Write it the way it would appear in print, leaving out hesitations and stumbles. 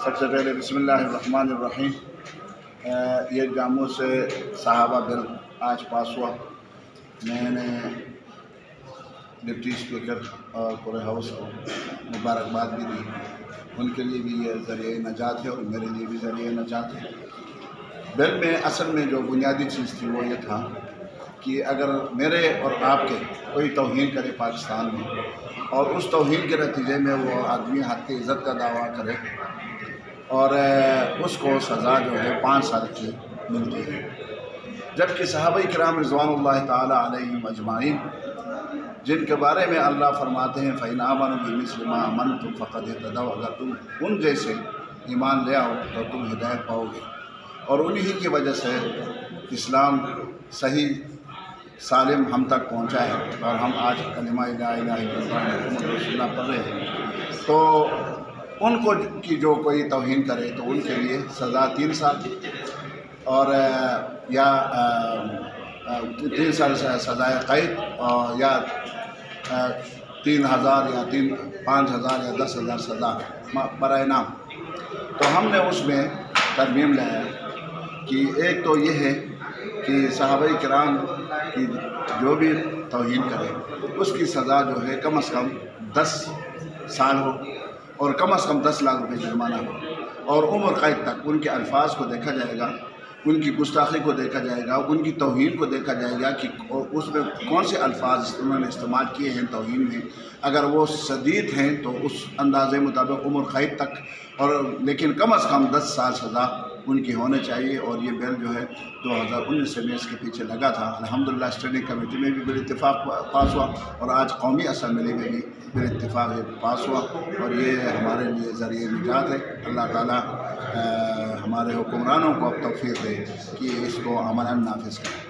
سب سے پہلے بسم اللہ الرحمن الرحیم۔ یہ جاموں سے صحابہ بل آج پاس ہوا۔ میں نے ڈپٹی اسپیکر اور پورے ہاؤس کو مبارکباد بھی دی۔ ان کے لیے بھی یہ ذریعہ نجات ہے اور میرے لیے بھی ذریعہ نجات ہے۔ بل میں اصل میں جو بنیادی چیز تھی وہ یہ تھا کہ اگر میرے اور آپ کے کوئی توہین کرے پاکستان میں اور اس توہین کے نتیجے میں وہ آدمی حق کی عزت کا دعویٰ کرے اور اس کو سزا جو ہے 5 سال کی ملتی ہے، جبکہ صحابہ کرام رضوان اللہ تعالیٰ علیہم اجمعین جن کے بارے میں اللہ فرماتے ہیں فَإِنْ آمَنُوا بِمِثْلِ مَا آمَنْتُمْ فَقَدِ اهْتَدَوْا، اگر تم ان جیسے ایمان لے آؤ تو تم ہدایت پاؤ گے۔ اور انہی کی وجہ سے اسلام صحیح سالم ہم تک پہنچا ہے اور ہم آج کلمہ لا الہ الا اللہ محمد رسول اللہ پڑھ رہے ہیں۔ تو ان کو کی جو کوئی توہین کرے تو ان کے لیے سزا 3 سال اور یا 3 سال سزائے قید یا 3000 یا 5000 یا 10,000 سزا برائے نام۔ تو ہم نے اس میں ترمیم لایا کہ ایک تو یہ ہے کہ صحابہ کرام کی جو بھی توہین کرے اس کی سزا جو ہے کم از کم 10 سال ہو اور کم از کم 10 لاکھ روپے جرمانہ ہو اور عمر قید تک۔ ان کے الفاظ کو دیکھا جائے گا، ان کی گستاخی کو دیکھا جائے گا، ان کی توہین کو دیکھا جائے گا کہ اس میں کون سے الفاظ انہوں نے استعمال کیے ہیں توہین میں۔ اگر وہ شدید ہیں تو اس اندازے مطابق عمر قید تک، اور لیکن کم از کم 10 سال سزا ان کی ہونے چاہیے۔ اور یہ بل جو ہے 2019 سے میں اس کے پیچھے لگا تھا۔ الحمدللہ اسٹینڈنگ کمیٹی میں بھی بال اتفاق پاس ہوا اور آج قومی اسمبلی میں بھی بال اتفاق پاس ہوا، اور یہ ہمارے لیے ذریعہ نجات ہے۔ اللہ تعالیٰ ہمارے حکمرانوں کو اب توفیق دے کہ اس کو عملاً نافذ کریں۔